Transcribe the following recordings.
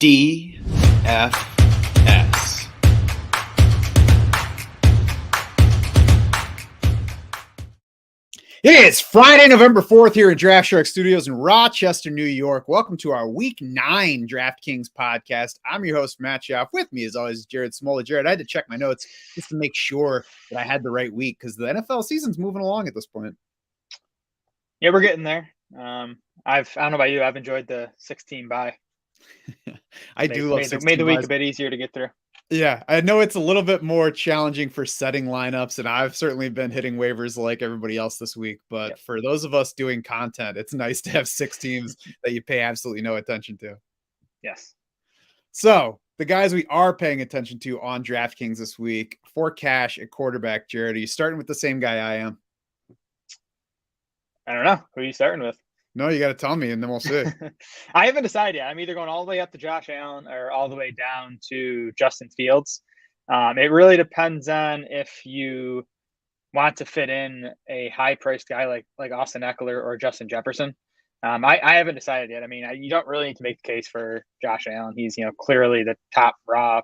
DFS. Hey, it's Friday, November 4th here at Draft Shark Studios in Rochester, New York. Welcome to our Week 9 DraftKings podcast. I'm your host, Matt Schaff. With me, as always, Jared Smola. Jared, I had to check my notes just to make sure that I had the right week because the NFL season's moving along at this point. Yeah, we're getting there. I don't know about you. I've enjoyed the 16 bye. I do love 16 made the week a bit easier to get through. Yeah, I know it's a little bit more challenging for setting lineups, and I've certainly been hitting waivers like everybody else this week. But for those of us doing content, it's nice to have 6 teams that you pay absolutely no attention to. Yes. So the guys we are paying attention to on DraftKings this week for cash at quarterback, Jared, are you starting with the same guy I am? I don't know. Who are you starting with? No, you got to tell me, and then we'll see. I haven't decided yet. I'm either going all the way up to Josh Allen or all the way down to Justin Fields. It really depends on if you want to fit in a high-priced guy like Austin Eckler or Justin Jefferson. I haven't decided yet. I mean, you don't really need to make the case for Josh Allen. He's clearly the top raw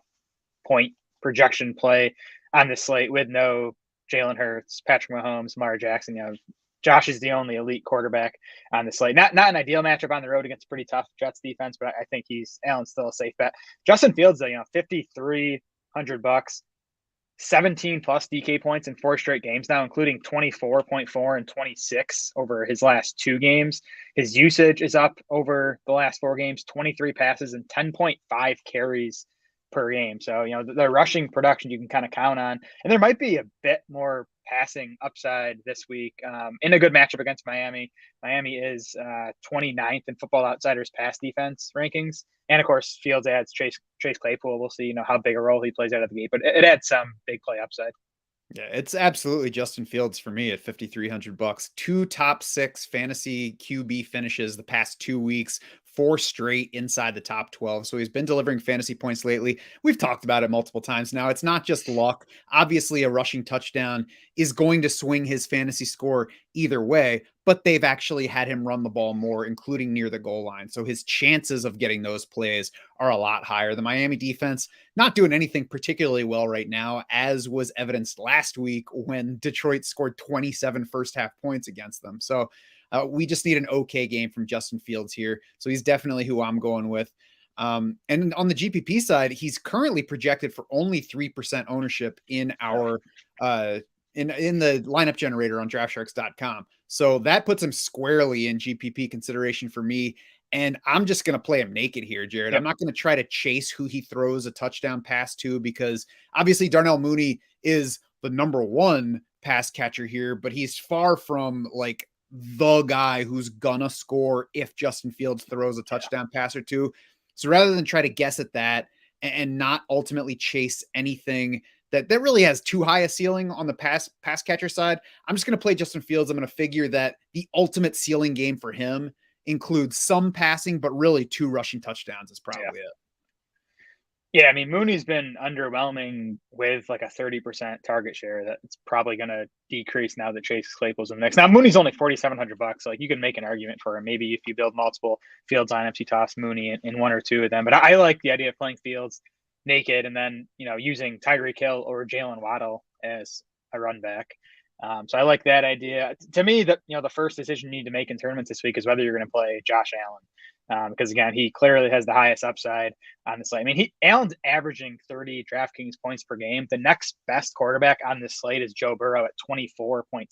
point projection play on the slate with no Jalen Hurts, Patrick Mahomes, Lamar Jackson. Josh is the only elite quarterback on the slate. Not an ideal matchup on the road against a pretty tough Jets defense, but I think Allen's still a safe bet. Justin Fields, though, $5,300, 17 plus DK points in 4 straight games now, including 24.4 and 26 over his last 2 games. His usage is up over the last 4 games, 23 passes and 10.5 carries per game. So, the rushing production you can kind of count on. And there might be a bit more passing upside this week in a good matchup against Miami. Miami is 29th in Football Outsiders pass defense rankings. And, of course, Fields adds Chase Claypool. We'll see, how big a role he plays out of the gate. But it adds some big play upside. Yeah, it's absolutely Justin Fields for me at $5,300. 2 top 6 fantasy QB finishes the past 2 weeks, 4 straight inside the top 12. So he's been delivering fantasy points lately. We've talked about it multiple times now. It's not just luck. Obviously, a rushing touchdown is going to swing his fantasy score either way, but they've actually had him run the ball more, including near the goal line. So his chances of getting those plays are a lot higher. The Miami defense not doing anything particularly well right now, as was evidenced last week when Detroit scored 27 first half points against them. So we just need an okay game from Justin Fields here. So he's definitely who I'm going with. And on the GPP side, he's currently projected for only 3% ownership in our in the lineup generator on draftsharks.com. So that puts him squarely in GPP consideration for me. And I'm just going to play him naked here, Jared. I'm not going to try to chase who he throws a touchdown pass to, because obviously Darnell Mooney is the number 1 pass catcher here, but he's far from like the guy who's gonna score if Justin Fields throws a touchdown pass or two. So rather than try to guess at that and not ultimately chase anything that really has too high a ceiling on the pass catcher side, I'm just going to play Justin Fields. I'm going to figure that the ultimate ceiling game for him includes some passing, but really 2 rushing touchdowns is probably it. Yeah, I mean, Mooney's been underwhelming with like a 30% target share. That's probably going to decrease now that Chase Claypool's in the mix. Now, Mooney's only $4,700. Like, you can make an argument for him. Maybe if you build multiple Fields lineups, you toss Mooney in 1 or 2 of them. But I like the idea of playing Fields naked and then, using Tyreek Hill or Jalen Waddle as a run back. So I like that idea. To me, the first decision you need to make in tournaments this week is whether you're going to play Josh Allen. Because again, he clearly has the highest upside on the slate. I mean, Allen's averaging 30 DraftKings points per game. The next best quarterback on this slate is Joe Burrow at 24.7.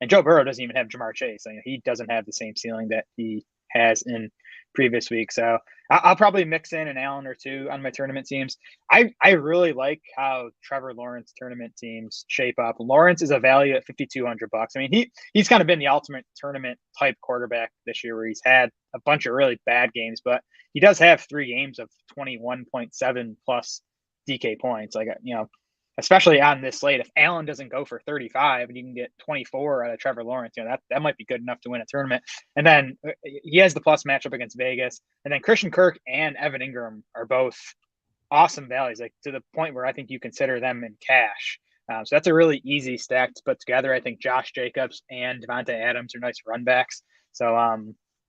And Joe Burrow doesn't even have Jamar Chase. He doesn't have the same ceiling that he has in previous weeks. So I'll probably mix in an Allen or 2 on my tournament teams. I really like how Trevor Lawrence tournament teams shape up. Lawrence is a value at $5,200. I mean, he's kind of been the ultimate tournament type quarterback this year, where he's had a bunch of really bad games, but he does have 3 games of 21.7 plus DK points. Especially on this slate, if Allen doesn't go for 35 and you can get 24 out of Trevor Lawrence, that might be good enough to win a tournament. And then he has the plus matchup against Vegas. And then Christian Kirk and Evan Ingram are both awesome values, like to the point where I think you consider them in cash. So that's a really easy stack to put together. I think Josh Jacobs and Devontae Adams are nice run backs. So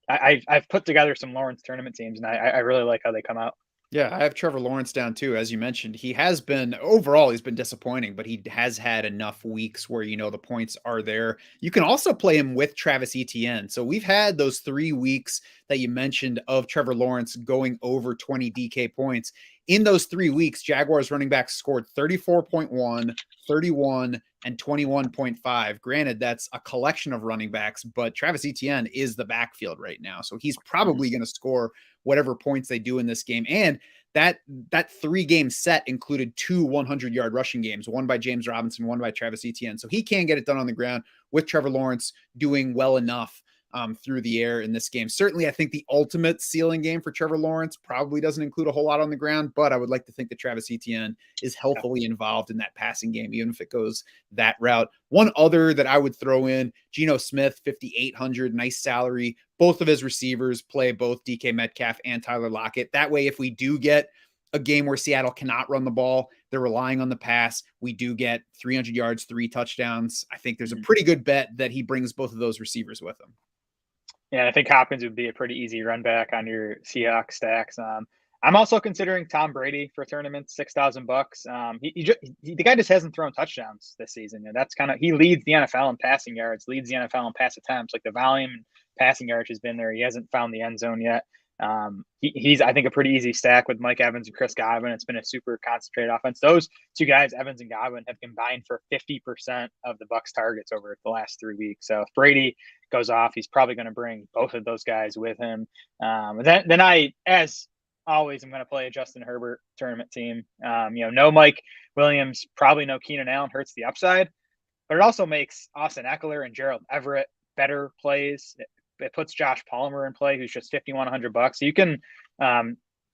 I've put together some Lawrence tournament teams, and I really like how they come out. Yeah, I have Trevor Lawrence down too. As you mentioned, he's been disappointing, but he has had enough weeks where, the points are there. You can also play him with Travis Etienne. So we've had those 3 weeks that you mentioned of Trevor Lawrence going over 20 DK points. In those 3 weeks, Jaguars running backs scored 34.1, 31, and 21.5. Granted, that's a collection of running backs, but Travis Etienne is the backfield right now. So he's probably going to score whatever points they do in this game. And that 3-game set included 2 100-yard rushing games, one by James Robinson, one by Travis Etienne. So he can get it done on the ground with Trevor Lawrence doing well enough through the air in this game. Certainly, I think the ultimate ceiling game for Trevor Lawrence probably doesn't include a whole lot on the ground, but I would like to think that Travis Etienne is healthily involved in that passing game, even if it goes that route. One other that I would throw in, Geno Smith, 5,800, nice salary. Both of his receivers play both DK Metcalf and Tyler Lockett. That way, if we do get a game where Seattle cannot run the ball, they're relying on the pass, we do get 300 yards, 3 touchdowns. I think there's a pretty good bet that he brings both of those receivers with him. Yeah, I think Hopkins would be a pretty easy run back on your Seahawks stacks. I'm also considering Tom Brady for tournaments, $6,000. The guy just hasn't thrown touchdowns this season. And that's he leads the NFL in passing yards, leads the NFL in pass attempts. Like the volume and passing yards has been there. He hasn't found the end zone yet. He's, I think, a pretty easy stack with Mike Evans and Chris Godwin. It's been a super concentrated offense. Those two guys, Evans and Godwin, have combined for 50% of the Bucs targets over the last 3 weeks. So if Brady goes off, he's probably going to bring both of those guys with him. Then I, as always, I'm going to play a Justin Herbert tournament team. No Mike Williams, probably no Keenan Allen, hurts the upside, but it also makes Austin Eckler and Gerald Everett better plays. It puts Josh Palmer in play, who's just $5,100. So you can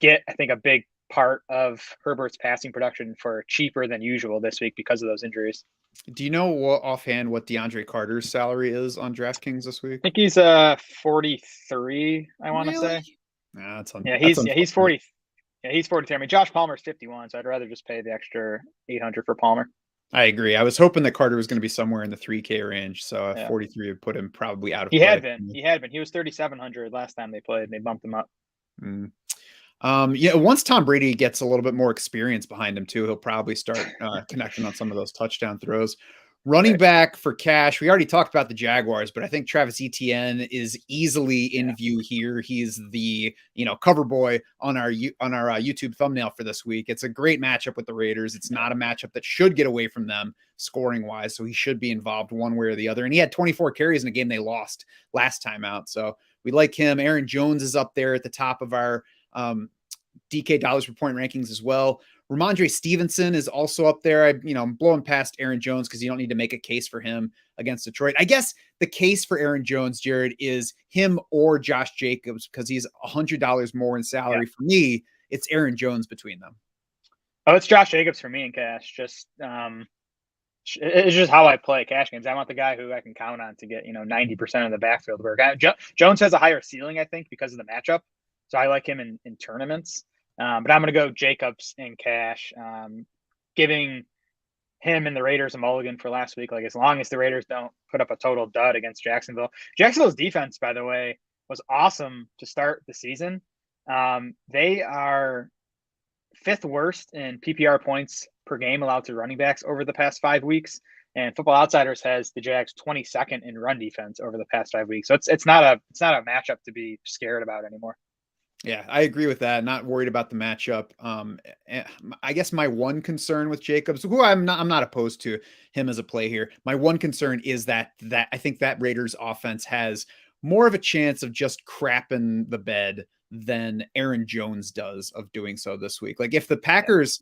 get, I think, a big part of Herbert's passing production for cheaper than usual this week because of those injuries. Do you know offhand what DeAndre Carter's salary is on DraftKings this week? I think he's 43. I want to say. Nah, he's 40. Yeah, he's 43. I mean, Josh Palmer's 51, so I'd rather just pay the extra 800 for Palmer. I agree. I was hoping that Carter was going to be somewhere in the 3K range, so 43 would put him probably out of play. He had been. He was 3,700 last time they played, and they bumped him up. Once Tom Brady gets a little bit more experience behind him too, he'll probably start connecting on some of those touchdown throws. Running back for cash, we already talked about the Jaguars, but I think Travis Etienne is easily in view here. He's the cover boy on our YouTube thumbnail for this week. It's a great matchup with the Raiders. It's not a matchup that should get away from them scoring wise, so he should be involved one way or the other. And he had 24 carries in a game they lost last time out, so we like him. Aaron Jones is up there at the top of our DK dollars per point rankings as well. Ramondre Stevenson is also up there. I'm blowing past Aaron Jones because you don't need to make a case for him against Detroit. I guess the case for Aaron Jones, Jared, is him or Josh Jacobs because he's $100 more in salary. For me, it's Aaron Jones between them. Oh, it's Josh Jacobs for me in cash. Just it's just how I play cash games. I want the guy who I can count on to get 90% of the backfield work. Jones has a higher ceiling, I think, because of the matchup. So I like him in tournaments. But I'm going to go Jacobs in cash, giving him and the Raiders a mulligan for last week. Like, as long as the Raiders don't put up a total dud against Jacksonville. Jacksonville's defense, by the way, was awesome to start the season. They are 5th worst in PPR points per game allowed to running backs over the past 5 weeks. And Football Outsiders has the Jags 22nd in run defense over the past 5 weeks. So it's not a matchup to be scared about anymore. Yeah, I agree with that. Not worried about the matchup. I guess my one concern with Jacobs, who I'm not opposed to him as a play here. My one concern is that I think that Raiders offense has more of a chance of just crapping the bed than Aaron Jones does of doing so this week. Like if the Packers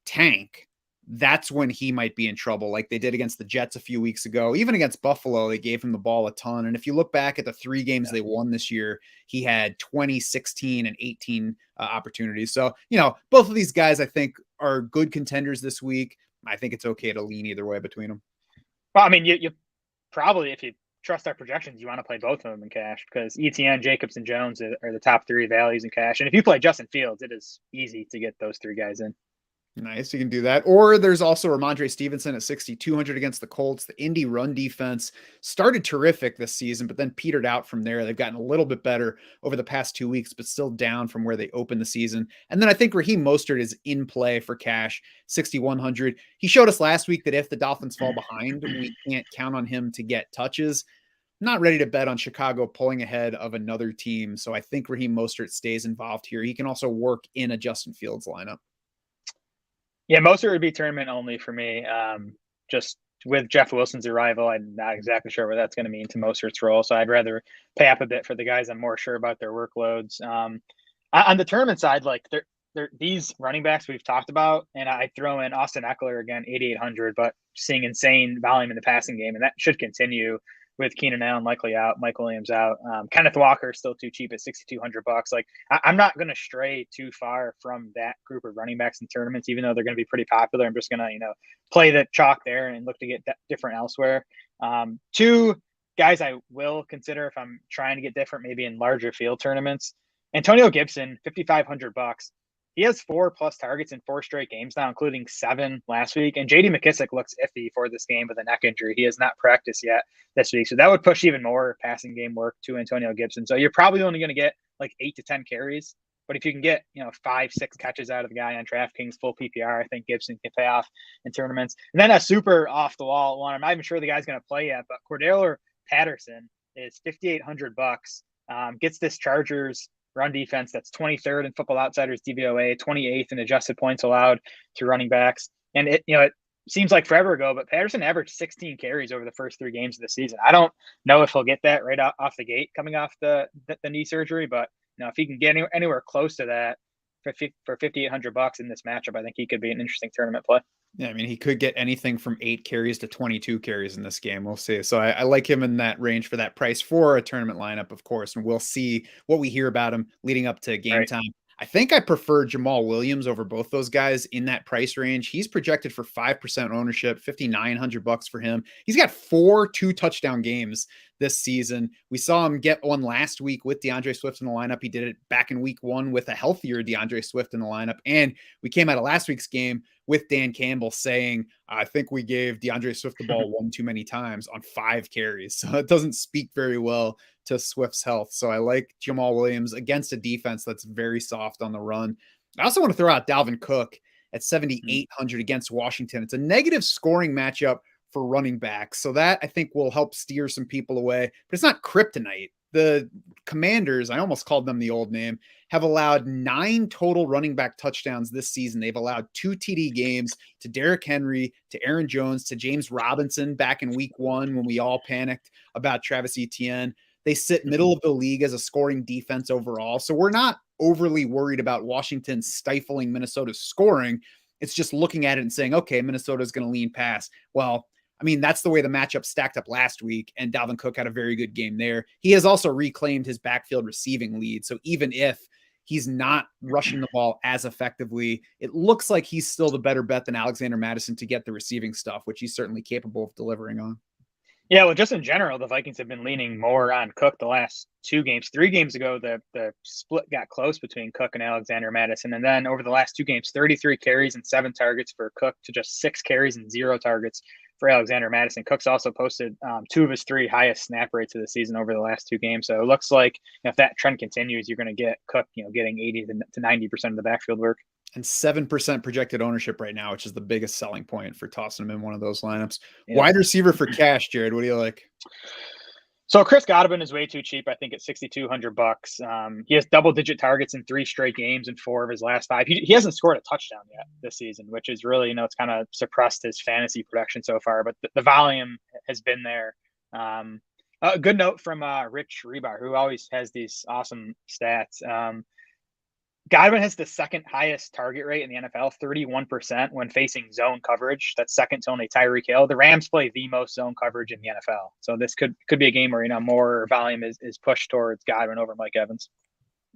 tank, that's when he might be in trouble, like they did against the Jets a few weeks ago. Even against Buffalo, they gave him the ball a ton. And if you look back at the 3 games they won this year, he had 20, 16, and 18 opportunities. So, both of these guys, I think, are good contenders this week. I think it's okay to lean either way between them. Well, I mean, you probably, if you trust our projections, you want to play both of them in cash because ETN, Jacobs, and Jones are the top 3 values in cash. And if you play Justin Fields, it is easy to get those 3 guys in. Nice. You can do that. Or there's also Ramondre Stevenson at 6,200 against the Colts. The Indy run defense started terrific this season, but then petered out from there. They've gotten a little bit better over the past 2 weeks, but still down from where they opened the season. And then I think Raheem Mostert is in play for cash, 6,100. He showed us last week that if the Dolphins fall behind, we can't count on him to get touches. Not ready to bet on Chicago pulling ahead of another team. So I think Raheem Mostert stays involved here. He can also work in a Justin Fields lineup. Yeah, Mostert would be tournament only for me. Just with Jeff Wilson's arrival, I'm not exactly sure what that's going to mean to Mostert's role. So I'd rather pay up a bit for the guys I'm more sure about their workloads. On the tournament side, like these running backs we've talked about, and I throw in Austin Eckler again, 8,800, but seeing insane volume in the passing game, and that should continue with Keenan Allen likely out, Mike Williams out. Kenneth Walker still too cheap at $6,200. Like I'm not going to stray too far from that group of running backs in tournaments, even though they're going to be pretty popular. I'm just going to, play the chalk there and look to get different elsewhere. Two guys I will consider if I'm trying to get different, maybe in larger field tournaments. Antonio Gibson, $5,500. He has 4+ targets in 4 straight games now, including 7 last week. And J.D. McKissick looks iffy for this game with a neck injury. He has not practiced yet this week. So that would push even more passing game work to Antonio Gibson. So you're probably only going to get like 8 to 10 carries. But if you can get, 5, 6 catches out of the guy on DraftKings full PPR, I think Gibson can pay off in tournaments. And then a super off the wall one. I'm not even sure the guy's going to play yet, but Cordell Patterson is $5,800. Gets this Chargers run defense that's 23rd in Football Outsiders DVOA, 28th in adjusted points allowed to running backs. And it seems like forever ago, but Patterson averaged 16 carries over the first 3 games of the season. I don't know if he'll get that right off the gate coming off the knee surgery, but if he can get anywhere close to that for $5,800 in this matchup, I think he could be an interesting tournament play. Yeah, I mean, he could get anything from 8 carries to 22 carries in this game. We'll see. So I like him in that range for that price for a tournament lineup, of course, and we'll see what we hear about him leading up to game time. I think I prefer Jamal Williams over both those guys in that price range. He's projected for 5% ownership, $5,900 for him. He's got 4 2-touchdown games this season. We saw him get one last week with DeAndre Swift in the lineup. He did it back in week 1 with a healthier DeAndre Swift in the lineup. And we came out of last week's game with Dan Campbell saying, I think we gave DeAndre Swift the ball one too many times on 5 carries. So it doesn't speak very well to Swift's health. So I like Jamal Williams against a defense that's very soft on the run. I also want to throw out Dalvin Cook at 7,800 against Washington. It's a negative scoring matchup for running backs. So that I think will help steer some people away, but it's not kryptonite. The Commanders, I almost called them the old name, have allowed 9 total running back touchdowns this season. They've allowed 2 TD games to Derrick Henry, to Aaron Jones, to James Robinson back in week 1 when we all panicked about Travis Etienne. They sit middle of the league as a scoring defense overall. So we're not overly worried about Washington stifling Minnesota's scoring. It's just looking at it and saying, okay, Minnesota's going to lean pass. Well, I mean, that's the way the matchup stacked up last week, and Dalvin Cook had a very good game there. He has also reclaimed his backfield receiving lead. So even if he's not rushing the ball as effectively, it looks like he's still the better bet than Alexander Mattison to get the receiving stuff, which he's certainly capable of delivering on. Yeah, well, just in general, the Vikings have been leaning more on Cook the last 2 games. 3 games ago, the split got close between Cook and Alexander Mattison. And then over the last 2 games, 33 carries and 7 targets for Cook to just 6 carries and 0 targets for Alexander Mattison. Cook's also posted 2 of his 3 highest snap rates of the season over the last 2 games. So it looks like if that trend continues, you're going to get Cook, getting 80 to 90% of the backfield work. And 7% projected ownership right now, which is the biggest selling point for tossing him in one of those lineups. Yeah. Wide receiver for cash, Jared. What do you like? So Chris Godwin is way too cheap. I think at $6,200. He has double-digit targets in 3 straight games in 4 of his last 5. He hasn't scored a touchdown yet this season, which is really, it's kind of suppressed his fantasy production so far. But the volume has been there. A good note from Rich Rebar, who always has these awesome stats. Godwin has the second highest target rate in the NFL, 31% when facing zone coverage. That's second to only Tyreek Hill. The Rams play the most zone coverage in the NFL. So this could be a game where, more volume is pushed towards Godwin over Mike Evans.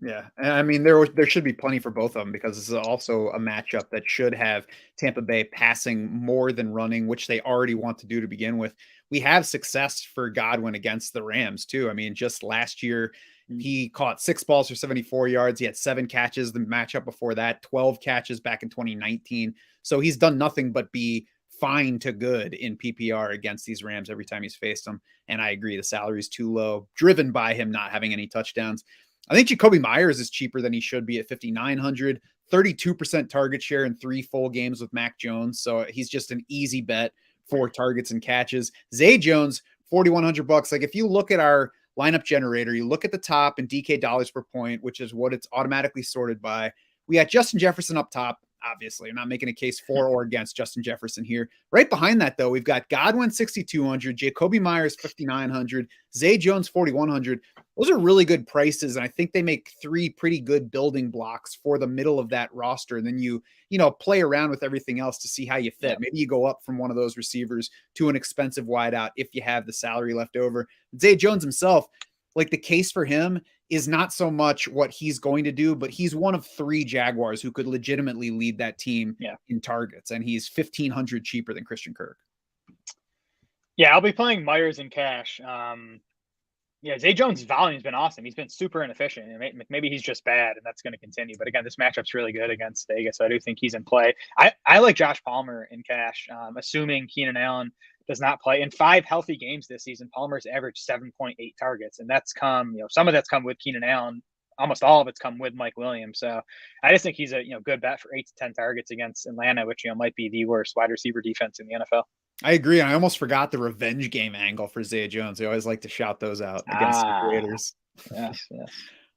Yeah. And I mean, there should be plenty for both of them because this is also a matchup that should have Tampa Bay passing more than running, which they already want to do to begin with. We have success for Godwin against the Rams too. I mean, just last year, He caught 6 balls for 74 yards. He had 7 catches the matchup before that, 12 catches back in 2019. So he's done nothing but be fine to good in PPR against these Rams every time he's faced them. And I agree, the salary is too low, driven by him not having any touchdowns. I think Jacoby Myers is cheaper than he should be at 5,900, 32% target share in 3 full games with Mac Jones. So he's just an easy bet for targets and catches. Zay Jones, 4,100 bucks. Like if you look at our lineup generator, you look at the top and DK dollars per point, which is what it's automatically sorted by. We got Justin Jefferson up top. Obviously, I'm not making a case for or against Justin Jefferson here. Right behind that, though, we've got Godwin 6,200, Jacoby Myers 5,900, Zay Jones 4,100. Those are really good prices, and I think they make 3 pretty good building blocks for the middle of that roster. And then you play around with everything else to see how you fit. Maybe you go up from one of those receivers to an expensive wideout if you have the salary left over. Zay Jones himself, like the case for him is not so much what he's going to do, but he's one of 3 Jaguars who could legitimately lead that team in targets. And he's 1,500 cheaper than Christian Kirk. Yeah, I'll be playing Myers in cash. Zay Jones' volume has been awesome. He's been super inefficient. Maybe he's just bad, and that's going to continue. But again, this matchup's really good against Vegas, so I do think he's in play. I like Josh Palmer in cash, assuming Keenan Allen does not play. In 5 healthy games this season, Palmer's averaged 7.8 targets, and that's come, some of that's come with Keenan Allen. Almost all of it's come with Mike Williams. So I just think he's a good bet for 8 to 10 targets against Atlanta, which might be the worst wide receiver defense in the NFL. I agree. And I almost forgot the revenge game angle for Zay Jones. I always like to shout those out against the Raiders. Yes.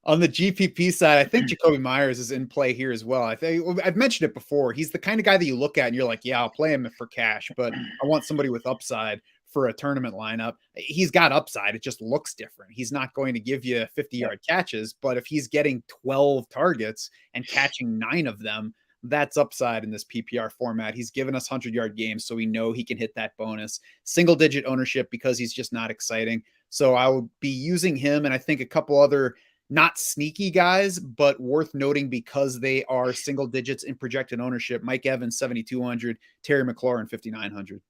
On the GPP side, I think Jacoby Myers is in play here as well. I've mentioned it before. He's the kind of guy that you look at and you're like, yeah, I'll play him for cash, but I want somebody with upside for a tournament lineup. He's got upside. It just looks different. He's not going to give you 50-yard catches, but if he's getting 12 targets and catching 9 of them, that's upside in this PPR format. He's given us 100-yard games, so we know he can hit that bonus. Single-digit ownership because he's just not exciting. So I will be using him, and I think a couple other not sneaky guys, but worth noting because they are single digits in projected ownership. Mike Evans, 7,200, Terry McLaurin, 5,900.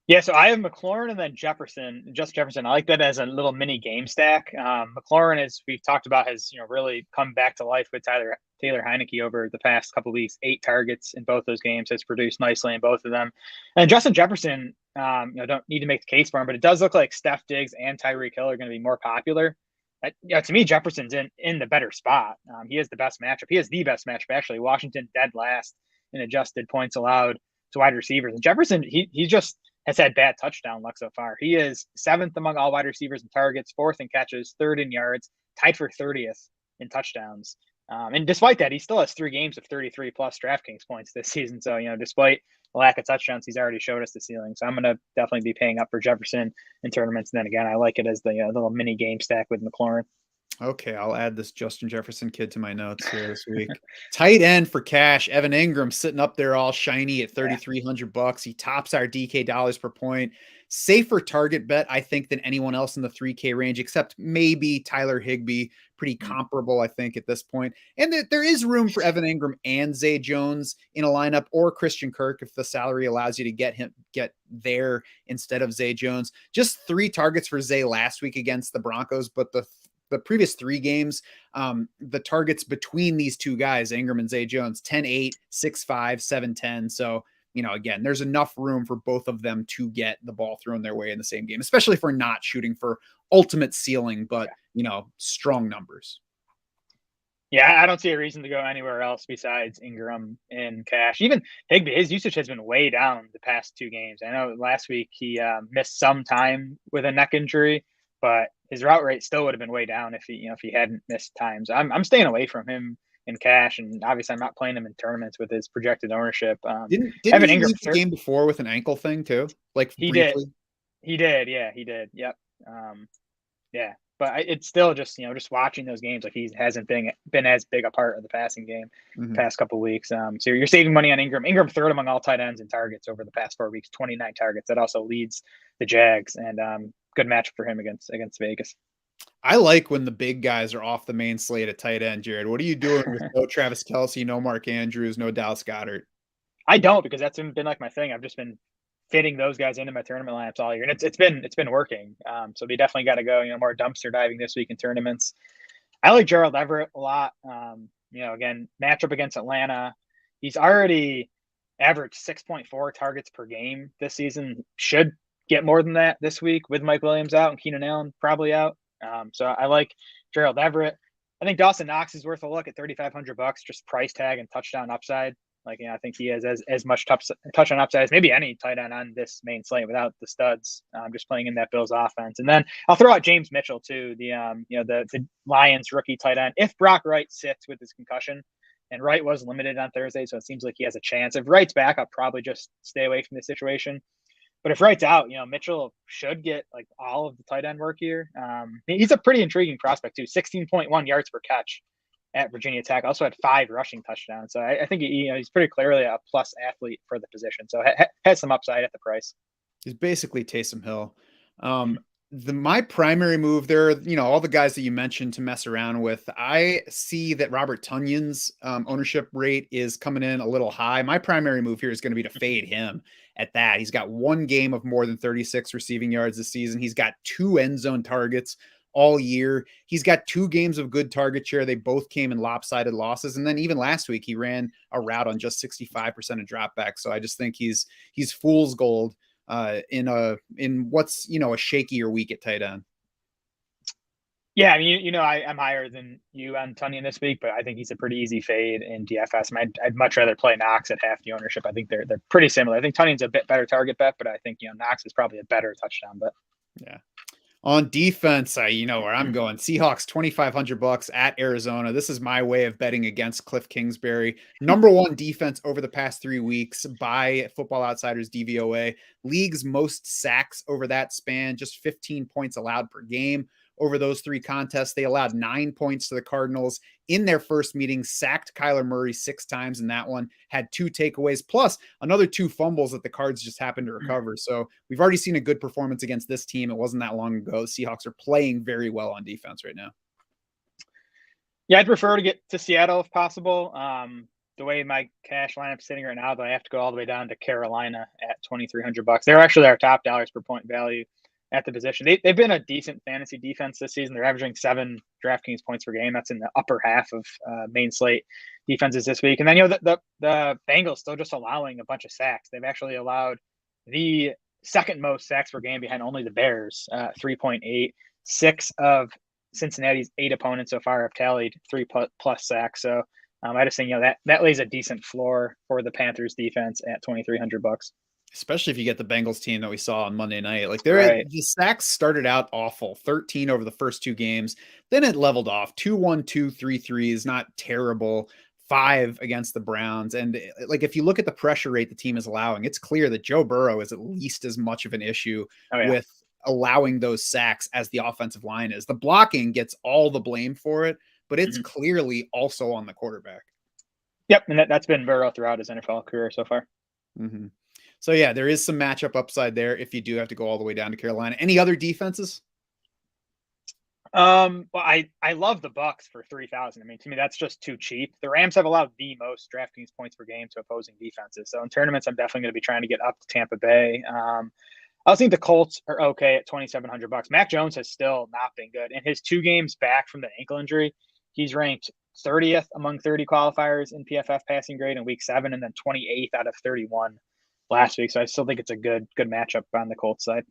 Yeah, so I have McLaurin and then Justin Jefferson. I like that as a little mini game stack. McLaurin, as we've talked about, has really come back to life with Taylor Heineke over the past couple of weeks. 8 targets in both those games, has produced nicely in both of them. And Justin Jefferson, don't need to make the case for him, but it does look like Steph Diggs and Tyreek Hill are going to be more popular. To me, Jefferson's in the better spot. He has the best matchup. He has the best matchup, actually. Washington dead last in adjusted points allowed to wide receivers. And Jefferson, he just has had bad touchdown luck so far. He is 7th among all wide receivers in targets, 4th in catches, 3rd in yards, tied for 30th in touchdowns. And despite that, he still has 3 games of 33 plus DraftKings points this season. So, despite the lack of touchdowns, he's already showed us the ceiling. So I'm going to definitely be paying up for Jefferson in tournaments. And then again, I like it as the little mini game stack with McLaurin. Okay, I'll add this Justin Jefferson kid to my notes here this week. Tight end for cash, Evan Ingram sitting up there all shiny at 3,300 bucks. He tops our DK dollars per point. Safer target bet, I think, than anyone else in the 3K range, except maybe Tyler Higbee. Pretty comparable, I think, at this point. And there is room for Evan Ingram and Zay Jones in a lineup, or Christian Kirk if the salary allows you to get there instead of Zay Jones. Just 3 targets for Zay last week against the Broncos, but the previous 3 games, the targets between these 2 guys, Ingram and Zay Jones, 10-8, 6-5, 7-10. So, again, there's enough room for both of them to get the ball thrown their way in the same game, especially if we're not shooting for ultimate ceiling, but, strong numbers. Yeah, I don't see a reason to go anywhere else besides Ingram in cash. Even Higbee, his usage has been way down the past 2 games. I know last week he missed some time with a neck injury, but his route rate still would have been way down if he hadn't missed times. I'm staying away from him in cash, and obviously I'm not playing him in tournaments with his projected ownership. Didn't Evan Ingram leave the game before with an ankle thing too? Like he briefly? He did. Yeah, he did. Yep. Yeah, but it's still just just watching those games, like he hasn't been as big a part of the passing game the past couple of weeks. So you're saving money on Ingram. Ingram 3rd among all tight ends in targets over the past 4 weeks, 29 targets. That also leads the Jags, and good match for him against Vegas. I like when the big guys are off the main slate at tight end, Jared. What are you doing with no Travis Kelce, no Mark Andrews, no Dallas Goedert? I don't, because that's been like my thing. I've just been fitting those guys into my tournament lineups all year, and it's been working. So we definitely got to go, more dumpster diving this week in tournaments. I like Gerald Everett a lot. Again, matchup against Atlanta. He's already averaged 6.4 targets per game this season. Should get more than that this week with Mike Williams out and Keenan Allen probably out. So I like Gerald Everett. I think Dawson Knox is worth a look at $3,500, just price tag and touchdown upside. I think he has as much touchdown upside as maybe any tight end on this main slate without the studs. Just playing in that Bills offense, and then I'll throw out James Mitchell too, the Lions rookie tight end. If Brock Wright sits with his concussion, and Wright was limited on Thursday, so it seems like he has a chance. If Wright's back, I'll probably just stay away from the situation. But if Wright's out, Mitchell should get like all of the tight end work here. He's a pretty intriguing prospect too. 16.1 yards per catch at Virginia Tech. Also had 5 rushing touchdowns. So I think he's pretty clearly a plus athlete for the position. So has some upside at the price. He's basically Taysom Hill. My primary move there, all the guys that you mentioned to mess around with, I see that Robert Tunyon's ownership rate is coming in a little high. My primary move here is going to be to fade him at that. He's got 1 game of more than 36 receiving yards this season. He's got 2 end zone targets all year. He's got 2 games of good target share. They both came in lopsided losses. And then even last week, he ran a route on just 65% of dropbacks. So I just think he's fool's gold in what's, a shakier week at tight end. Yeah, I mean, I'm higher than you on Tunyon this week, but I think he's a pretty easy fade in DFS. I'd much rather play Knox at half the ownership. I think they're pretty similar. I think Tunyon's a bit better target bet, but I think Knox is probably a better touchdown bet. Yeah. On defense, where I'm going. Seahawks, $2,500 at Arizona. This is my way of betting against Cliff Kingsbury. Number 1 defense over the past 3 weeks by Football Outsiders DVOA. League's most sacks over that span, just 15 points allowed per game. Over those 3 contests, they allowed 9 points to the Cardinals in their first meeting, sacked Kyler Murray 6 times in that one, had 2 takeaways, plus another 2 fumbles that the Cards just happened to recover. So we've already seen a good performance against this team. It wasn't that long ago. The Seahawks are playing very well on defense right now. Yeah, I'd prefer to get to Seattle if possible. The way my cash lineup's sitting right now, though, I have to go all the way down to Carolina at $2,300. They're actually our top dollars per point value at the position. They've been a decent fantasy defense this season. They're averaging 7 DraftKings points per game. That's in the upper half of main slate defenses this week. And then, the Bengals still just allowing a bunch of sacks. They've actually allowed the second most sacks per game behind only the Bears, 3.8. 6 of Cincinnati's 8 opponents so far have tallied 3+ sacks. So I just think, that lays a decent floor for the Panthers defense at $2,300. Especially if you get the Bengals team that we saw on Monday night. The sacks started out awful, 13 over the first 2 games. Then it leveled off. 2-1, 2-3-3 is not terrible. 5 against the Browns. And if you look at the pressure rate the team is allowing, it's clear that Joe Burrow is at least as much of an issue with allowing those sacks as the offensive line is. The blocking gets all the blame for it, but it's clearly also on the quarterback. Yep. And that's been Burrow throughout his NFL career so far. Mm-hmm. So yeah, there is some matchup upside there if you do have to go all the way down to Carolina. Any other defenses? Well, I love the Bucks for 3,000. I mean, to me, that's just too cheap. The Rams have allowed the most DraftKings points per game to opposing defenses. So in tournaments, I'm definitely going to be trying to get up to Tampa Bay. I also think the Colts are okay at $2,700. Mac Jones has still not been good. In his 2 games back from the ankle injury, he's ranked 30th among 30 qualifiers in PFF passing grade in week 7, and then 28th out of 31 last week. So I still think it's a good matchup on the Colts side.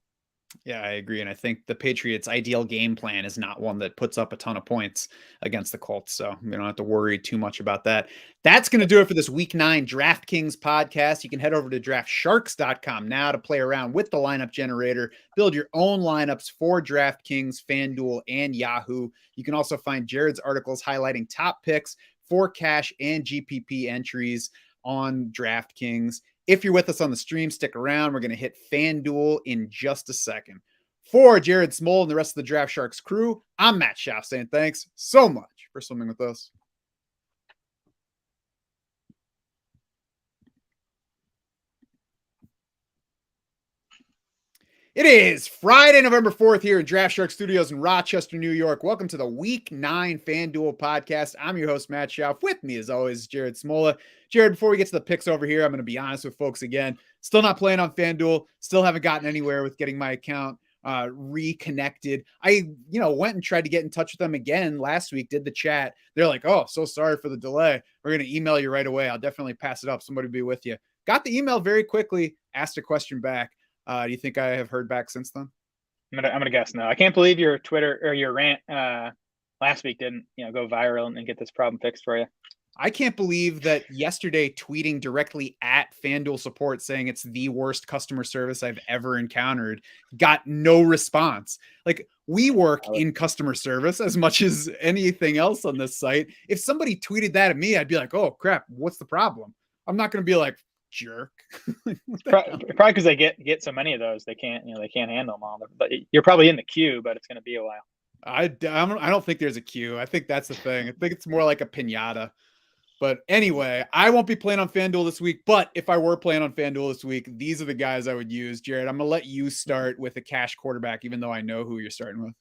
Yeah, I agree. And I think the Patriots' ideal game plan is not one that puts up a ton of points against the Colts. So we don't have to worry too much about that. That's going to do it for this Week 9 DraftKings podcast. You can head over to draftsharks.com now to play around with the lineup generator, build your own lineups for DraftKings, FanDuel, and Yahoo. You can also find Jared's articles highlighting top picks for cash and GPP entries on DraftKings. If you're with us on the stream, stick around. We're going to hit FanDuel in just a second. For Jared Smoll and the rest of the Draft Sharks crew, I'm Matt Schaff saying thanks so much for swimming with us. It is Friday, November 4th here in Draft Shark Studios in Rochester, New York. Welcome to the Week 9 FanDuel Podcast. I'm your host, Matt Schauf. With me, as always, Jared Smola. Jared, before we get to the picks over here, I'm going to be honest with folks again. Still not playing on FanDuel. Still haven't gotten anywhere with getting my account reconnected. I, went and tried to get in touch with them again last week, did the chat. They're like, oh, so sorry for the delay. We're going to email you right away. I'll definitely pass it up. Somebody will be with you. Got the email very quickly, asked a question back. Do you think I have heard back since then? I'm gonna guess no. I can't believe your Twitter or your rant last week didn't go viral and get this problem fixed for you. I can't believe that yesterday tweeting directly at FanDuel support saying it's the worst customer service I've ever encountered got no response. Like, we work in customer service as much as anything else on this site. If somebody tweeted that at me, I'd be like, oh crap, what's the problem? I'm not going to be like, jerk. Probably because they get so many of those, they can't handle them all. But you're probably in the queue, but it's going to be a while. I don't think there's a queue. I think that's the thing. I think it's more like a piñata. But anyway, I won't be playing on FanDuel this week. But if I were playing on FanDuel this week, these are the guys I would use. Jared, I'm going to let you start with a cash quarterback, even though I know who you're starting with.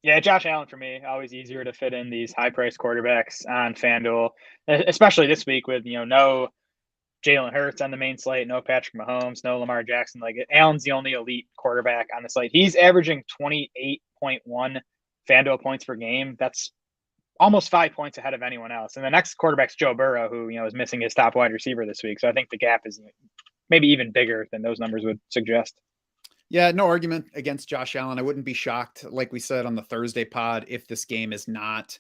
Yeah, Josh Allen for me. Always easier to fit in these high-priced quarterbacks on FanDuel, especially this week with no Jalen Hurts on the main slate, no Patrick Mahomes, no Lamar Jackson. Like, Allen's the only elite quarterback on the slate. He's averaging 28.1 FanDuel points per game. That's almost 5 points ahead of anyone else. And the next quarterback's Joe Burrow, who is missing his top wide receiver this week. So I think the gap is maybe even bigger than those numbers would suggest. Yeah, no argument against Josh Allen. I wouldn't be shocked, like we said on the Thursday pod, if this game is not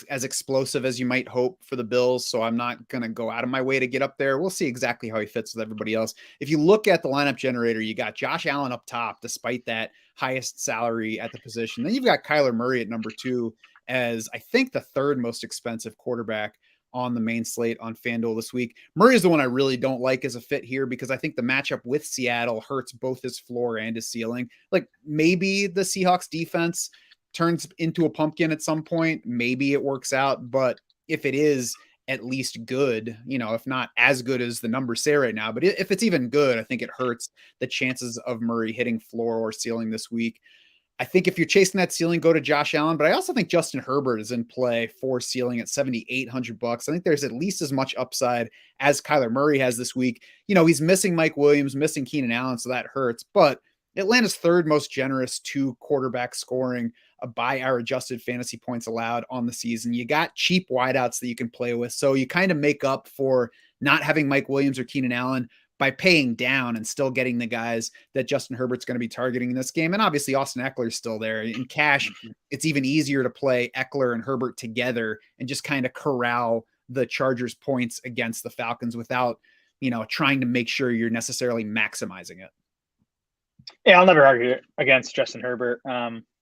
as explosive as you might hope for the Bills. So I'm not going to go out of my way to get up there. We'll see exactly how he fits with everybody else. If you look at the lineup generator, you got Josh Allen up top, despite that highest salary at the position. Then you've got Kyler Murray at number 2 as I think the third most expensive quarterback on the main slate on FanDuel this week. Murray is the one I really don't like as a fit here because I think the matchup with Seattle hurts both his floor and his ceiling. Like, maybe the Seahawks defense turns into a pumpkin at some point. Maybe it works out, but if it is at least good, if not as good as the numbers say right now, but if it's even good, I think it hurts the chances of Murray hitting floor or ceiling this week. I think if you're chasing that ceiling, go to Josh Allen, but I also think Justin Herbert is in play for ceiling at $7,800. I think there's at least as much upside as Kyler Murray has this week. He's missing Mike Williams, missing Keenan Allen, so that hurts, but Atlanta's third most generous to quarterback scoring by our adjusted fantasy points allowed on the season. You got cheap wideouts that you can play with. So you kind of make up for not having Mike Williams or Keenan Allen by paying down and still getting the guys that Justin Herbert's going to be targeting in this game. And obviously Austin Eckler's still there. In cash, it's even easier to play Eckler and Herbert together and just kind of corral the Chargers points against the Falcons without, trying to make sure you're necessarily maximizing it. Yeah, I'll never argue against Justin Herbert.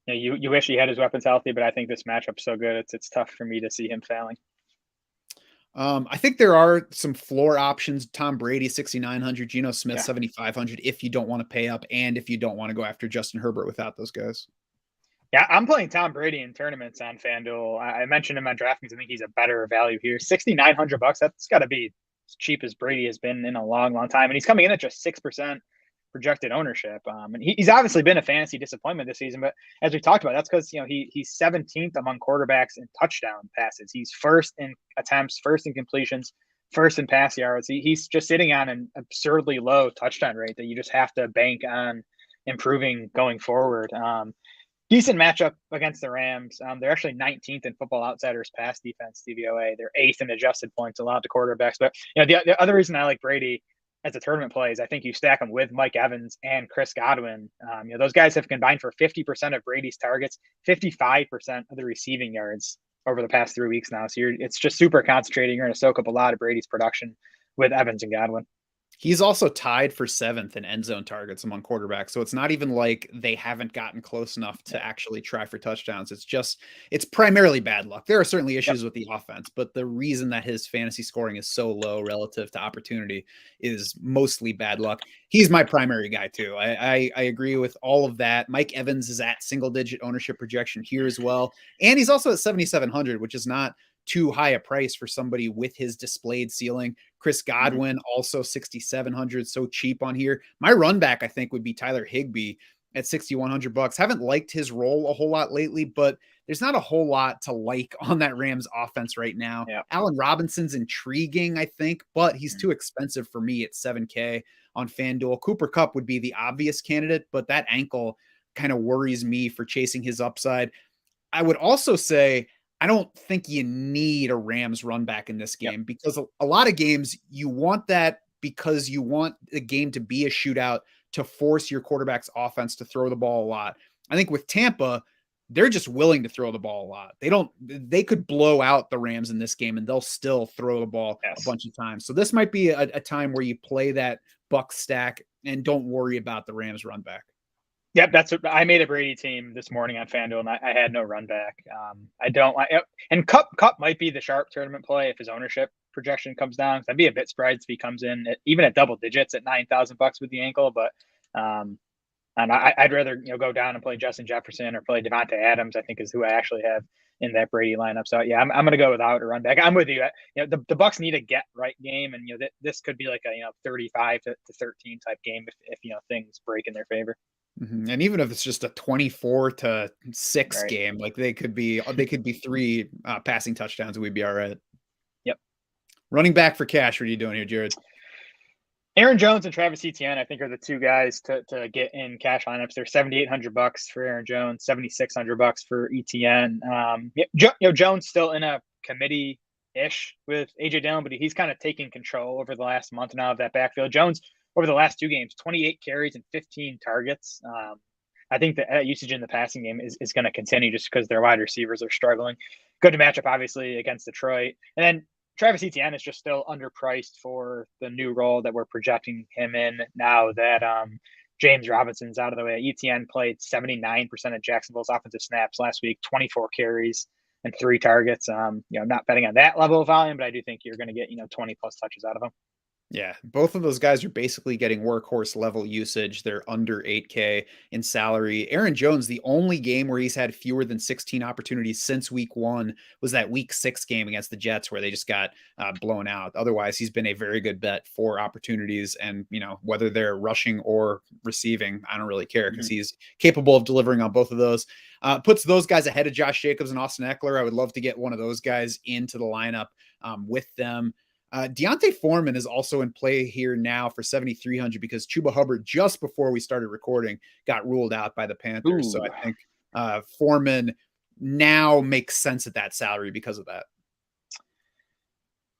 You wish he had his weapons healthy, but I think this matchup's so good. It's tough for me to see him failing. I think there are some floor options. Tom Brady, 6,900, Geno Smith, 7,500, if you don't want to pay up and if you don't want to go after Justin Herbert without those guys. Yeah, I'm playing Tom Brady in tournaments on FanDuel. I mentioned him on DraftKings. I think he's a better value here. $6,900. That's got to be as cheap as Brady has been in a long, long time. And he's coming in at just 6% projected ownership. And he's obviously been a fantasy disappointment this season, but as we talked about, that's because he's 17th among quarterbacks in touchdown passes. He's first in attempts, first in completions, first in pass yards. He's just sitting on an absurdly low touchdown rate that you just have to bank on improving going forward. Decent matchup against the Rams. They're actually 19th in Football Outsiders pass defense, DVOA. They're 8th in adjusted points allowed to quarterbacks. But the other reason I like Brady as a tournament plays, I think you stack them with Mike Evans and Chris Godwin. Those guys have combined for 50% of Brady's targets, 55% of the receiving yards over the past 3 weeks now. So it's just super concentrating. You're going to soak up a lot of Brady's production with Evans and Godwin. He's also tied for 7th in end zone targets among quarterbacks. So it's not even like they haven't gotten close enough to actually try for touchdowns. It's primarily bad luck. There are certainly issues with the offense, but the reason that his fantasy scoring is so low relative to opportunity is mostly bad luck. He's my primary guy too. I agree with all of that. Mike Evans is at single digit ownership projection here as well. And he's also at 7,700, which is not too high a price for somebody with his displayed ceiling. Chris Godwin also 6,700, so cheap on here. My run back, I think, would be Tyler Higbee. at $6,100. Haven't liked his role a whole lot lately, but there's not a whole lot to like on that Rams offense right now. Yeah. Allen Robinson's intriguing, I think, but he's too expensive for me at $7K on FanDuel. Cooper Kupp would be the obvious candidate, but that ankle kind of worries me for chasing his upside. I would also say I don't think you need a Rams run back in this game because a lot of games you want that because you want the game to be a shootout to force your quarterback's offense to throw the ball a lot. I think with Tampa, they're just willing to throw the ball a lot. They could blow out the Rams in this game and they'll still throw the ball a bunch of times. So this might be a time where you play that Buck stack and don't worry about the Rams run back. Yep, that's what I made a Brady team this morning on FanDuel, and I had no run back. And Cup might be the sharp tournament play if his ownership projection comes down. I'd be a bit surprised if he comes in even at double digits at $9,000 with the ankle. But and I'd rather go down and play Justin Jefferson or play Devontae Adams. I think is who I actually have in that Brady lineup. So yeah, I'm going to go without a run back. I'm with you. The Bucks need a get right game, and this could be like a 35 to 13 type game if things break in their favor. Mm-hmm. And even if it's just a 24-6 game, like they could be 3 passing touchdowns, we'd be all right. Yep. Running back for cash. What are you doing here, Jared? Aaron Jones and Travis Etienne, I think, are the two guys to get in cash lineups. They're $7,800 for Aaron Jones, $7,600 for Etienne. Jones still in a committee-ish with AJ Dillon, but he's kind of taking control over the last month now of that backfield. Jones, over the last 2 games, 28 carries and 15 targets. I think that usage in the passing game is going to continue just because their wide receivers are struggling. Good matchup, obviously, against Detroit. And then Travis Etienne is just still underpriced for the new role that we're projecting him in now that James Robinson's out of the way. Etienne played 79% of Jacksonville's offensive snaps last week, 24 carries and 3 targets. Not betting on that level of volume, but I do think you're going to get 20 plus touches out of him. Yeah, both of those guys are basically getting workhorse level usage. They're under 8K in salary. Aaron Jones, the only game where he's had fewer than 16 opportunities since week 1 was that week 6 game against the Jets where they just got blown out. Otherwise, he's been a very good bet for opportunities. And, whether they're rushing or receiving, I don't really care because he's capable of delivering on both of those. Puts those guys ahead of Josh Jacobs and Austin Eckler. I would love to get one of those guys into the lineup with them. Deontay Foreman is also in play here now for $7,300 because Chuba Hubbard, just before we started recording, got ruled out by the Panthers. Ooh. So I think Foreman now makes sense at that salary because of that.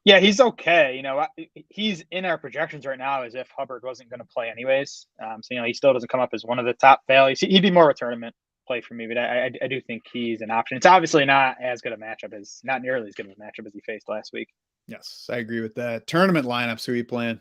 Yeah, he's okay. He's in our projections right now as if Hubbard wasn't going to play anyways. So, he still doesn't come up as one of the top values. He'd be more of a tournament play for me, but I do think he's an option. It's obviously not as good a matchup not nearly as good of a matchup as he faced last week. Yes, I agree with that. Tournament lineups, who are you playing?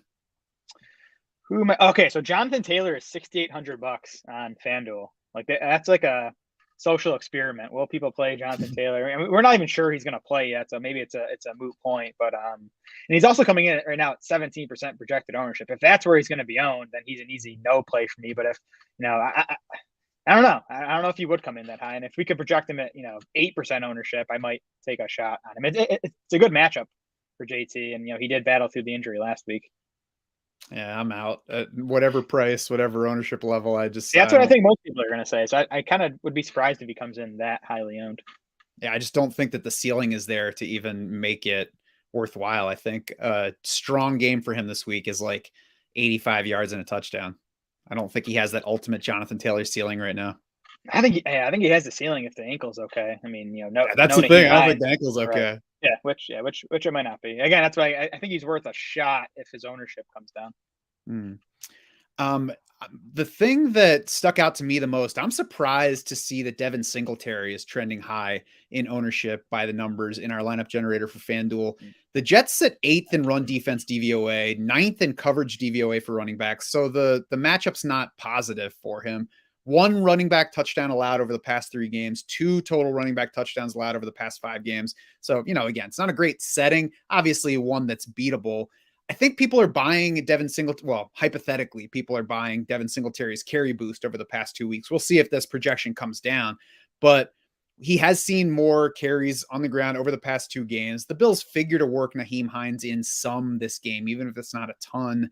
Okay, so Jonathan Taylor is $6,800 on FanDuel. Like that's like a social experiment. Will people play Jonathan Taylor? I mean, we're not even sure he's going to play yet, so maybe it's a moot point. But and he's also coming in right now at 17% projected ownership. If that's where he's going to be owned, then he's an easy no play for me. But if I don't know. I don't know if he would come in that high. And if we could project him at 8% ownership, I might take a shot on him. It's a good matchup for JT, and he did battle through the injury last week. Yeah, I'm out at whatever price, whatever ownership level. That's what I think most people are going to say. So I kind of would be surprised if he comes in that highly owned. Yeah, I just don't think that the ceiling is there to even make it worthwhile. I think a strong game for him this week is like 85 yards and a touchdown. I don't think he has that ultimate Jonathan Taylor ceiling right now. I think he has the ceiling if the ankle's okay. I mean, that's the thing. I don't think the ankle's okay. Right. Which it might not be. Again, that's why I think he's worth a shot if his ownership comes down. The thing that stuck out to me the most, I'm surprised to see that Devin Singletary is trending high in ownership by the numbers in our lineup generator for FanDuel. The Jets sit 8th in run defense DVOA, 9th in coverage DVOA for running backs. So the matchup's not positive for him. 1 running back touchdown allowed over the past 3 games, 2 total running back touchdowns allowed over the past 5 games. So, again, it's not a great setting, obviously one that's beatable. I think people are buying Devin Singletary. Well, hypothetically, people are buying Devin Singletary's carry boost over the past 2 weeks. We'll see if this projection comes down, but he has seen more carries on the ground over the past 2 games. The Bills figure to work Nyheim Hines in some this game, even if it's not a ton.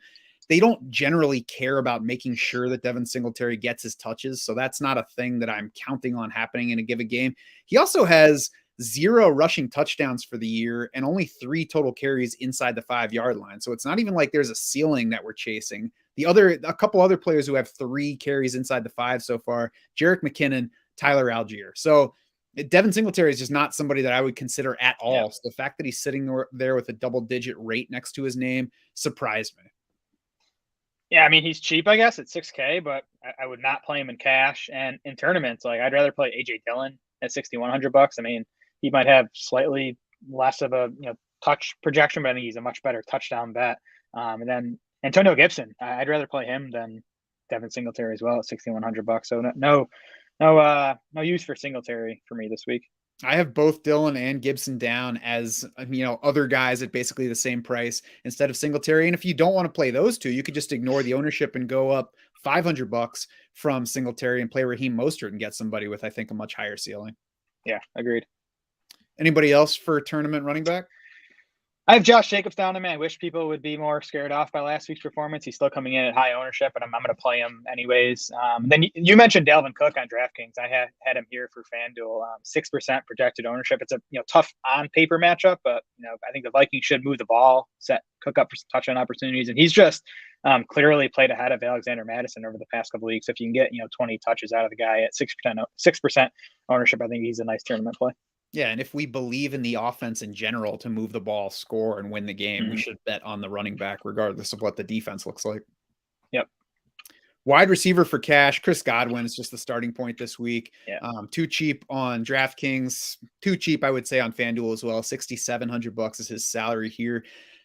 they don't generally care about making sure that Devin Singletary gets his touches. So that's not a thing that I'm counting on happening in a given game. He also has 0 rushing touchdowns for the year and only 3 total carries inside the 5-yard line. So it's not even like there's a ceiling that we're chasing. A couple other players who have 3 carries inside the 5 so far, Jerick McKinnon, Tyler Algier. So Devin Singletary is just not somebody that I would consider at all. Yeah. So the fact that he's sitting there with a double-digit rate next to his name surprised me. Yeah, I mean, he's cheap, I guess, at $6K, but I would not play him in cash. And in tournaments, like I'd rather play AJ Dillon at $6,100. I mean, he might have slightly less of a touch projection, but I think he's a much better touchdown bet. And then Antonio Gibson, I'd rather play him than Devin Singletary as well at $6,100. So no use for Singletary for me this week. I have both Dillon and Gibson down as, other guys at basically the same price instead of Singletary. And if you don't want to play those two, you could just ignore the ownership and go up $500 from Singletary and play Raheem Mostert and get somebody with, I think, a much higher ceiling. Yeah, agreed. Anybody else for tournament running back? I have Josh Jacobs down to me. I wish people would be more scared off by last week's performance. He's still coming in at high ownership, but I'm going to play him anyways. Then you mentioned Dalvin Cook on DraftKings. I had him here for FanDuel, 6% projected ownership. It's a tough on paper matchup, but I think the Vikings should move the ball, set Cook up for some touchdown opportunities, and he's just clearly played ahead of Alexander Mattison over the past couple of weeks. If you can get 20 touches out of the guy at 6% ownership, I think he's a nice tournament play. Yeah, and if we believe in the offense in general to move the ball, score, and win the game, we should bet on the running back regardless of what the defense looks like. Yep. Wide receiver for cash, Chris Godwin is just the starting point this week. Yeah. Too cheap on DraftKings, too cheap, I would say, on FanDuel as well. $6,700 is his salary here.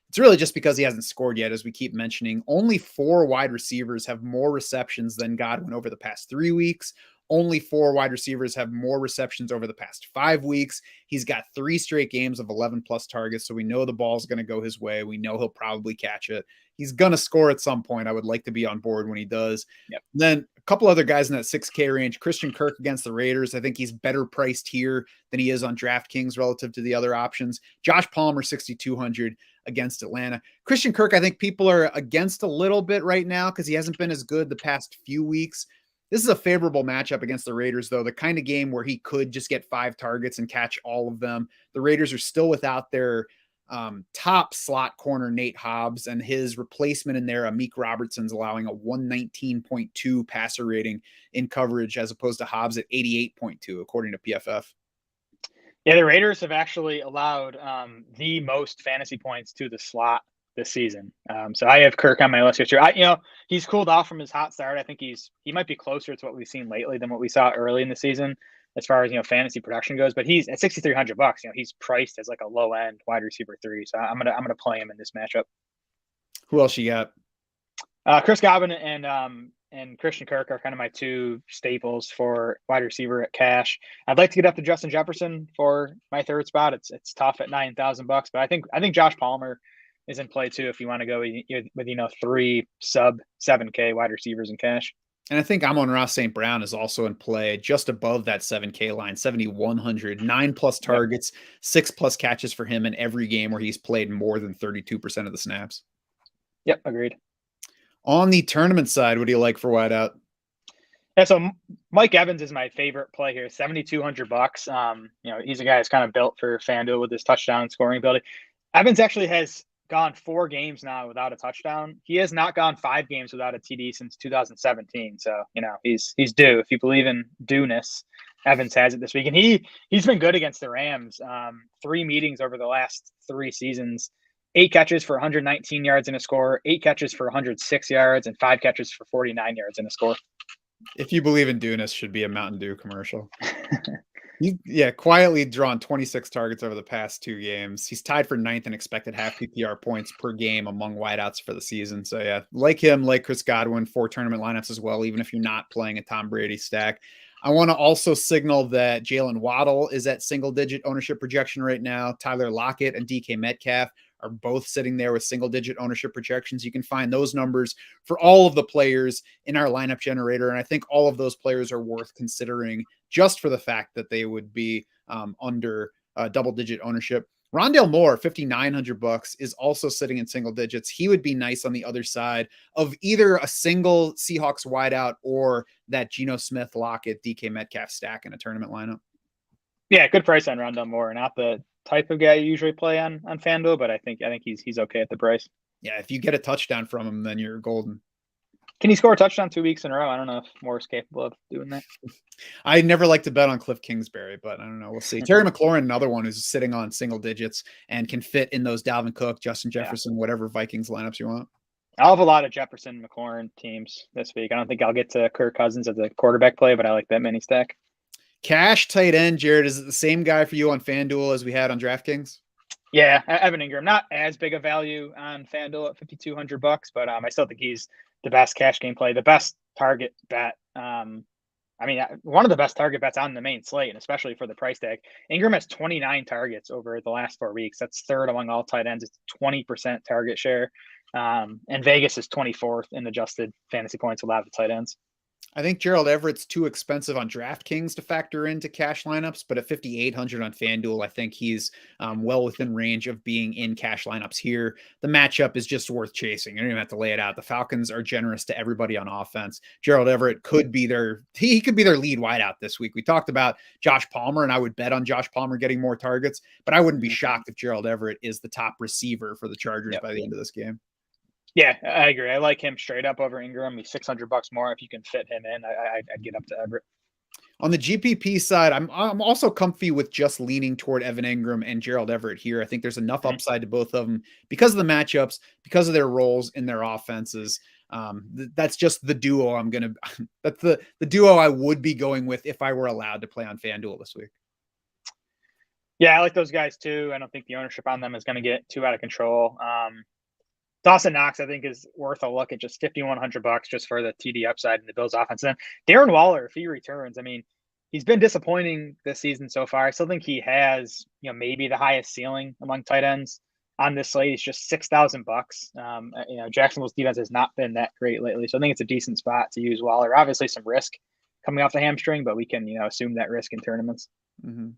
It's really just because he hasn't scored yet, as we keep mentioning. Only 4 wide receivers have more receptions than Godwin over the past 3 weeks. Only 4 wide receivers have more receptions over the past 5 weeks. He's got 3 straight games of 11+ targets, so we know the ball's going to go his way. We know he'll probably catch it. He's going to score at some point. I would like to be on board when he does. Yep. Then a couple other guys in that 6K range. Christian Kirk against the Raiders. I think he's better priced here than he is on DraftKings relative to the other options. Josh Palmer, $6,200 against Atlanta. Christian Kirk, I think people are against a little bit right now because he hasn't been as good the past few weeks. This is a favorable matchup against the Raiders, though, the kind of game where he could just get 5 targets and catch all of them. The Raiders are still without their top slot corner, Nate Hobbs, and his replacement in there, Amik Robertson's allowing a 119.2 passer rating in coverage as opposed to Hobbs at 88.2, according to PFF. Yeah, the Raiders have actually allowed the most fantasy points to the slot this season. So I have Kirk on my list here. He's cooled off from his hot start. I think he might be closer to what we've seen lately than what we saw early in the season as far as fantasy production goes. But he's at $6,300. He's priced as like a low end wide receiver 3. So I'm gonna play him in this matchup. Who else you got? Chris Godwin and Christian Kirk are kind of my 2 staples for wide receiver at cash. I'd like to get up to Justin Jefferson for my 3rd spot. It's tough at $9,000, but I think Josh Palmer is in play too if you want to go with 3 sub 7K wide receivers in cash. And I think Amon-Ra St. Brown is also in play just above that 7K line, 7,100, 9+ targets, 6+ catches for him in every game where he's played more than 32% of the snaps. Yep, agreed. On the tournament side, what do you like for wideout? Yeah, so Mike Evans is my favorite play here, $7,200. He's a guy that's kind of built for FanDuel with his touchdown scoring ability. Evans actually has gone 4 games now without a touchdown. He has not gone 5 games without a TD since 2017. So, he's due. If you believe in due-ness, Evans has it this week. And he's been good against the Rams. 3 meetings over the last 3 seasons, 8 catches for 119 yards in a score, 8 catches for 106 yards, and 5 catches for 49 yards in a score. If you believe in due-ness should be a Mountain Dew commercial. Quietly drawn 26 targets over the past 2 games. He's tied for 9th in expected half PPR points per game among wideouts for the season. So like him, like Chris Godwin, 4 tournament lineups as well, even if you're not playing a Tom Brady stack. I want to also signal that Jalen Waddle is at single-digit ownership projection right now. Tyler Lockett and DK Metcalf are both sitting there with single-digit ownership projections. You can find those numbers for all of the players in our lineup generator, and I think all of those players are worth considering just for the fact that they would be under double-digit ownership. Rondale Moore, $5,900 is also sitting in single digits. He would be nice on the other side of either a single Seahawks wideout or that Geno Smith, Lockett, DK Metcalf stack in a tournament lineup. Yeah, good price on Rondale Moore. Not the type of guy you usually play on FanDuel, but I think he's okay at the price. Yeah, if you get a touchdown from him, then you're golden. Can he score a touchdown 2 weeks in a row? I don't know if Moore is capable of doing that. I never like to bet on Cliff Kingsbury, but I don't know. We'll see. Terry McLaurin, another one who's sitting on single digits and can fit in those Dalvin Cook, Justin Jefferson, whatever Vikings lineups you want. I'll have a lot of Jefferson McLaurin teams this week. I don't think I'll get to Kirk Cousins as a quarterback play, but I like that mini stack. Cash tight end, Jared, is it the same guy for you on FanDuel as we had on DraftKings? Yeah, Evan Ingram, not as big a value on FanDuel at $5,200, but I still think he's the best cash game play, the best target bet. One of the best target bets on the main slate, and especially for the price tag. Ingram has 29 targets over the last 4 weeks. That's third among all tight ends. It's 20% target share. And Vegas is 24th in adjusted fantasy points allowed to tight ends. I think Gerald Everett's too expensive on DraftKings to factor into cash lineups, but at 5,800 on FanDuel, I think he's well within range of being in cash lineups here. The matchup is just worth chasing. You don't even have to lay it out. The Falcons are generous to everybody on offense. Gerald Everett could be he could be their lead wideout this week. We talked about Josh Palmer, and I would bet on Josh Palmer getting more targets, but I wouldn't be shocked if Gerald Everett is the top receiver for the Chargers by the end of this game. Yeah, I agree. I like him straight up over Ingram. He's $600 more. If you can fit him in, I'd get up to Everett. On the GPP side, I'm also comfy with just leaning toward Evan Ingram and Gerald Everett here. I think there's enough upside to both of them because of the matchups, because of their roles in their offenses. That's just the duo that's the duo I would be going with if I were allowed to play on FanDuel this week. Yeah, I like those guys too. I don't think the ownership on them is going to get too out of control. Dawson Knox, I think, is worth a look at just $5,100 just for the TD upside in the Bills offense. And then Darren Waller, if he returns, I mean, he's been disappointing this season so far. I still think he has, maybe the highest ceiling among tight ends on this slate. He's just $6,000. Jacksonville's defense has not been that great lately. So I think it's a decent spot to use Waller. Obviously some risk coming off the hamstring, but we can, assume that risk in tournaments. Mm-hmm.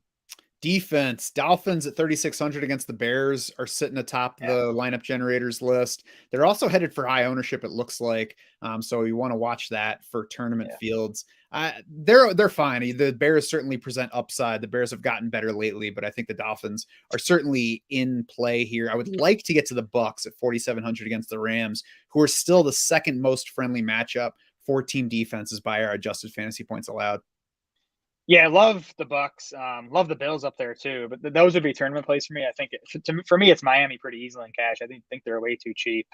Defense, Dolphins at 3,600 against the Bears are sitting atop the lineup generators list. They're also headed for high ownership, it looks like. So you want to watch that for tournament fields. They're fine. The Bears certainly present upside. The Bears have gotten better lately, but I think the Dolphins are certainly in play here. I would like to get to the Bucks at 4,700 against the Rams, who are still the second most friendly matchup for team defenses by our adjusted fantasy points allowed. Yeah, I love the Bucks. Love the Bills up there too. But those would be tournament plays for me. I think for me, it's Miami pretty easily in cash. I think they're way too cheap.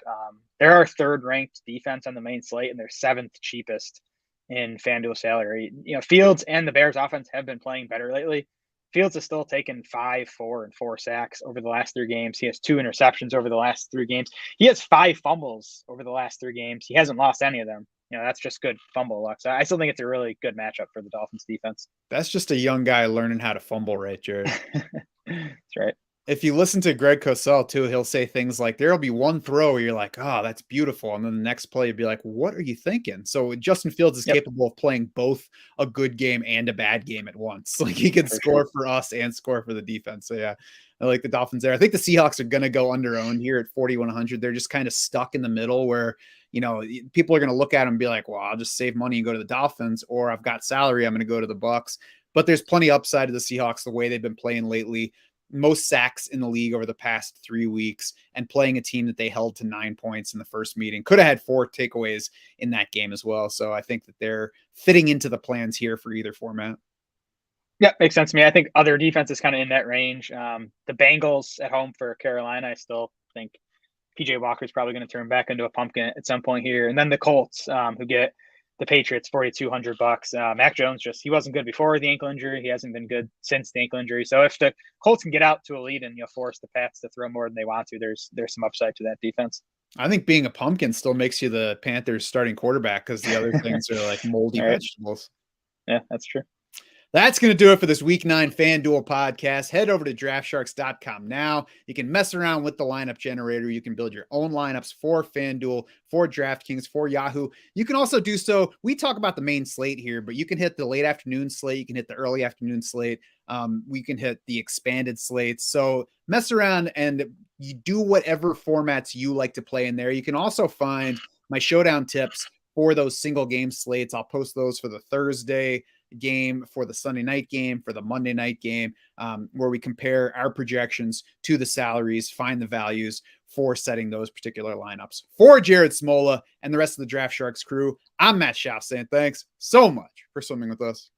They're our third-ranked defense on the main slate, and they're seventh cheapest in FanDuel salary. Fields and the Bears offense have been playing better lately. Fields has still taken 5, 4, and 4 sacks over the last 3 games. He has 2 interceptions over the last 3 games. He has 5 fumbles over the last 3 games. He hasn't lost any of them. That's just good fumble luck. So I still think it's a really good matchup for the Dolphins defense. That's just a young guy learning how to fumble, right, Jared? That's right. If you listen to Greg Cosell too, he'll say things like, there'll be one throw where you're like, oh, that's beautiful. And then the next play, you'd be like, what are you thinking? So Justin Fields is capable of playing both a good game and a bad game at once. Like he can score for us and score for the defense. So yeah, I like the Dolphins there. I think the Seahawks are going to go under owned here at 4,100. They're just kind of stuck in the middle where, people are going to look at them and be like, well, I'll just save money and go to the Dolphins, or I've got salary, I'm going to go to the Bucks. But there's plenty upside to the Seahawks the way they've been playing lately. Most sacks in the league over the past 3 weeks, and playing a team that they held to 9 points in the first meeting. Could have had 4 takeaways in that game as well. So I think that they're fitting into the plans here for either format. Yeah, makes sense to me. I think other defenses kind of in that range. The Bengals at home for Carolina, I still think PJ Walker is probably going to turn back into a pumpkin at some point here. And then the Colts, who get the Patriots $4,200. Mac Jones he wasn't good before the ankle injury. He hasn't been good since the ankle injury. So if the Colts can get out to a lead and force the Pats to throw more than they want to, there's some upside to that defense. I think being a pumpkin still makes you the Panthers starting quarterback because the other things are like moldy vegetables. Yeah, that's true. That's going to do it for this Week 9 FanDuel podcast. Head over to DraftSharks.com now. You can mess around with the lineup generator. You can build your own lineups for FanDuel, for DraftKings, for Yahoo. You can also do so. We talk about the main slate here, but you can hit the late afternoon slate. You can hit the early afternoon slate. We can hit the expanded slates. So mess around and you do whatever formats you like to play in there. You can also find my showdown tips for those single game slates. I'll post those for the Thursday game, for the Sunday night game, for the Monday night game, where we compare our projections to the salaries, find the values for setting those particular lineups. For Jared Smola and the rest of the Draft Sharks crew, I'm Matt Schaff saying thanks so much for swimming with us.